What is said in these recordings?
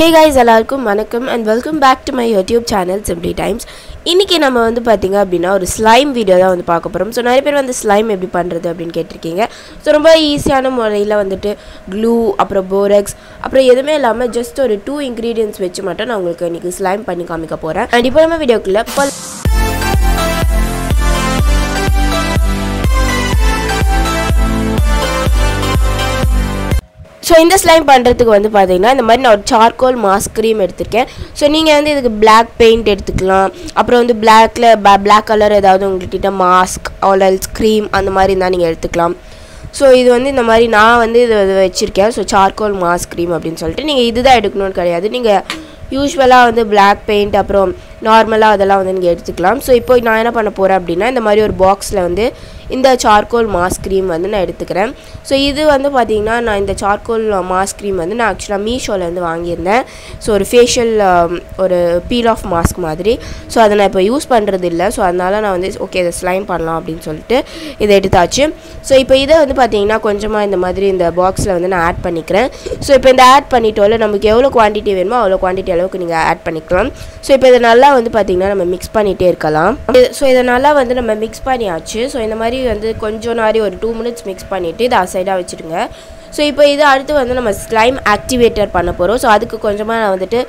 Hey guys, எல்லாருக்கும் வணக்கம் and welcome back to my YouTube channel Simply Times. இன்னைக்கு நம்ம வந்து பாத்தீங்க அப்படினா ஒரு ஸ்லைம் வீடியோ தான் வந்து பார்க்க போறோம். சோ நிறைய பேர் வந்து ஸ்லைம் எப்படி பண்றது அப்படினு கேட்டிருக்கீங்க. சோ ரொம்ப ஈஸியான முறையில வந்துட்டு glue அப்புறம் borax அப்புறம் எதுமே இல்லாம just ஒரு 2 ingredients வெச்சு மட்டும் நான் உங்களுக்கு இன்னைக்கு ஸ்லைம் பண்ணி காமிக்க போறேன். and இப்போ நம்ம வீடியோக்குள்ள So இந்த ஸ்லைம் பண்றதுக்கு வந்து பாத்தீங்கன்னா இந்த மாதிரி நான் ஒரு charcoal mask cream எடுத்துர்க்கேன். So நீங்க வந்து இதுக்கு black paint எடுத்துக்கலாம். அப்புறம் வந்து black color ஏதாவது உங்ககிட்ட mask or else cream அந்த மாதிரி இருந்தா நீங்க எடுத்துக்கலாம். So இது வந்து இந்த மாதிரி நான் வந்து இது வெச்சிருக்கேன். So charcoal mask cream அப்படினு சொல்லிட்டு நீங்க இதுதான் எடுக்கணும்னு கிடையாது. நீங்க யூசுவலா வந்து black paint அப்புறம் நார்மலா அதெல்லாம் வந்து நீங்க எடுத்துக்கலாம். So இப்போ நான் என்ன பண்ண போறேன் அப்படினா இந்த மாதிரி ஒரு பாக்ஸ்ல வந்து இந்த charcoal mask cream வந்து நான் எடுத்துக்கிறேன். So இது வந்து பாத்தீங்கன்னா நான் இந்த charcoal mask cream வந்து நான் actually மீஷோல இருந்து வாங்கி இருந்தேன். So ஒரு facial ஒரு peel off mask மாதிரி. So அத நான் இப்போ யூஸ் பண்றது இல்ல. So அதனால நான் வந்து ஓகே இத ஸ்லைம் பண்ணலாம் அப்படினு சொல்லிட்டு இத எடுத்தாச்சு. So இப்போ இத வந்து பாத்தீங்கன்னா கொஞ்சமா இந்த மாதிரி இந்த பாக்ஸ்ல வந்து நான் ஆட் பண்ணிக்கிறேன். So இப்போ இந்த ஆட் பண்ணிட்டோல நமக்கு எவ்வளவு குவாண்டிட்டி வேணுமோ அவ்வளவு குவாண்டிட்டி அளவுக்கு நீங்க ஆட் பண்ணிக்கலாம். So இப்போ இத நல்லா வந்து பாத்தீங்கன்னா நம்ம mix பண்ணிட்டே இருக்கலாம். So இத நல்லா வந்து நம்ம mix பண்ணியாச்சு. So இந்த மாதிரி வந்து கொஞ்சம் நேரி ஒரு 2 minutes mix பண்ணிட்டு இத சைடா வச்சிடுங்க. So இப்போ இது அடுத்து வந்து நம்ம ஸ்லைம் ஆக்டிவேட்டர் பண்ண போறோம். So அதுக்கு கொஞ்சமா நான் வந்துட்டு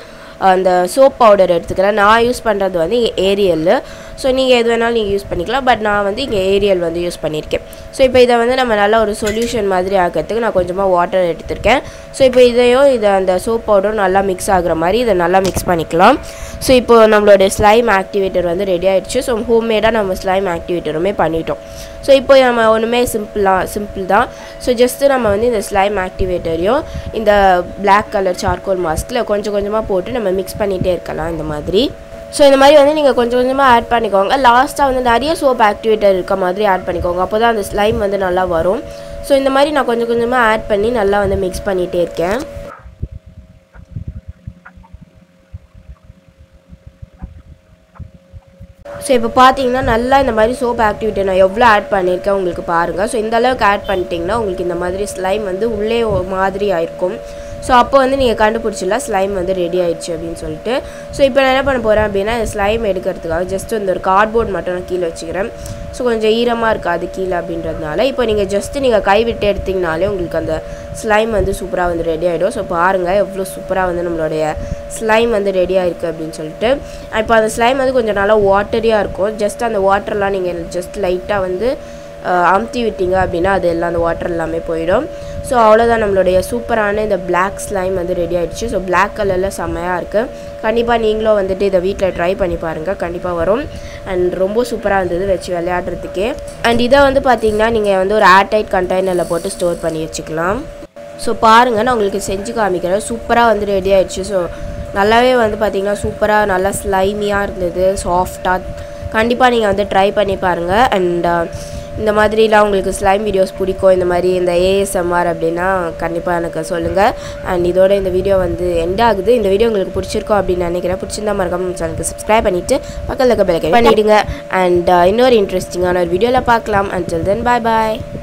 அந்த சோப் பவுடர் எடுத்துக்கிறேன். நான் யூஸ் பண்றது வந்து ஏரியல். So நீங்க எது வேணாலும் நீங்க யூஸ் பண்ணிக்கலாம். பட் நான் வந்து இங்க ஏரியல் வந்து யூஸ் பண்ணிருக்கேன். So இப்போ இத வந்து நம்ம நல்ல ஒரு சொல்யூஷன் மாதிரி ஆக்கிறதுக்கு நான் கொஞ்சமா வாட்டர் எடுத்துர்க்கேன். So இப்போ இத அந்த சோப் பவுடர் நல்லா mix ஆகுற மாதிரி இத நல்லா mix பண்ணிக்கலாம். So இப்போ நம்மளோட ஸ்லைம் ஆக்டிவேட்டர் வந்து ரெடி ஆயிடுச்சு. So ஹோம்மேடா நம்ம ஸ்லைம் ஆக்டிவேட்டருமே பண்ணிட்டோம். So இப்போ நம்ம ஒண்ணுமே சிம்பிள் தான். So just நம்ம வந்து இந்த ஸ்லைம் ஆக்டிவேட்டரையும் இந்த black color charcoal maskல கொஞ்சமா போட்டு நம்ம mix பண்ணிட்டே இருக்கலாம் இந்த மாதிரி. So இந்த மாதிரி வந்து நீங்க கொஞ்சமா ஆட் பண்ணிக்கோங்க. லாஸ்டா வந்து நிறைய சோப் ஆக்டிவேட்டர் இருக்க மாதிரி ஆட் பண்ணிக்கோங்க. அப்பதான் அந்த ஸ்லைம் வந்து நல்லா வரும். So இந்த மாதிரி நான் கொஞ்சமா ஆட் பண்ணி நல்லா வந்து mix பண்ணிட்டே இருக்கேன். So இப்போ பாத்தீங்கன்னா நல்லா இந்த மாதிரி சோப் ஆக்டிவேட்டர் நான் எவ்வளவு ஆட் பண்ணிருக்கேன் உங்களுக்கு பாருங்க. So இந்த அளவுக்கு ஆட் பண்ணிட்டீங்கன்னா உங்களுக்கு இந்த மாதிரி ஸ்லைம் வந்து உள்ளே மாதிரி ஆயிருக்கும். So அப்போ வந்து நீங்க கண்டுபிடிச்சல ஸ்லைம் வந்து ரெடி ஆயிடுச்சு அப்படினு சொல்லிட்டு. So இப்போ நான் என்ன பண்ண போறேன் அப்படினா இந்த ஸ்லைம் எடுக்கிறதுக்காக just இந்த ஒரு கார்ட்போர்ட் மட்டும் நான் கீழ வச்சிக்கிறேன். So கொஞ்சம் ஈரமா இருக்காது கீழ அப்படின்றதுனால இப்போ நீங்க just நீங்க கை விட்டு எடுத்தீங்கனாலே உங்களுக்கு அந்த ஸ்லைம் வந்து சூப்பரா வந்து ரெடி ஆயிடும். So பாருங்க எவ்வளவு சூப்பரா வந்து நம்மளுடைய ஸ்லைம் வந்து ரெடி ஆயிருக்கு அப்படினு சொல்லிட்டு. இப்போ அந்த ஸ்லைம் வந்து கொஞ்சம் நல்லா வாட்டரியா இருக்கும். just அந்த வாட்டர்லாம் நீங்க just லைட்டா வந்து அமுத்தி விட்டீங்க அப்படினா அது எல்லாம் அந்த வாட்டர் எல்லாமே போய்டும். So அவ்வளவுதான் நம்மளுடைய சூப்பரான இந்த black slime வந்து ரெடி ஆயிடுச்சு. So black கலர்ல செமையா இருக்கு. கண்டிப்பா நீங்களும் வந்துட்டு இத வீட்ல ட்ரை பண்ணி பாருங்க. கண்டிப்பா வரும். and ரொம்ப சூப்பரா இருந்தது வெச்சு விளையாடுறதுக்கே. and இத வந்து பாத்தீங்கன்னா நீங்க வந்து ஒரு ஏர் டைட் கண்டெய்னர்ல போட்டு ஸ்டோர் பண்ணி வச்சுக்கலாம். So பாருங்க நான் உங்களுக்கு செஞ்சு காமிக்கிறேன். சூப்பரா வந்து ரெடி ஆயிடுச்சு. So நல்லாவே வந்து பாத்தீங்கன்னா சூப்பரா நல்லா ஸ்லைமியா இருந்தது. சாஃப்ட்டா கண்டிப்பா நீங்க வந்து ட்ரை பண்ணி பாருங்க. and இந்த மாதிரிலாம் உங்களுக்கு ஸ்லைம் வீடியோஸ் பிடிக்கும் இந்த மாதிரி இந்த ASMR அப்படினா கண்டிப்பா எனக்கு சொல்லுங்க. and இதோட இந்த வீடியோ வந்து எண்ட் ஆகுது. இந்த வீடியோ உங்களுக்கு பிடிச்சிருக்கும் அப்படி நினைக்கிறேன். பிடிச்சிருந்தா மறக்காம நம்ம சேனலுக்கு subscribe பண்ணிட்டு பக்கத்துல இருக்க பெல் ஐகானை பண்ணிடுங்க. and இன்னொரு இன்ட்ரஸ்டிங்கான ஒரு வீடியோல பார்க்கலாம். until then bye bye.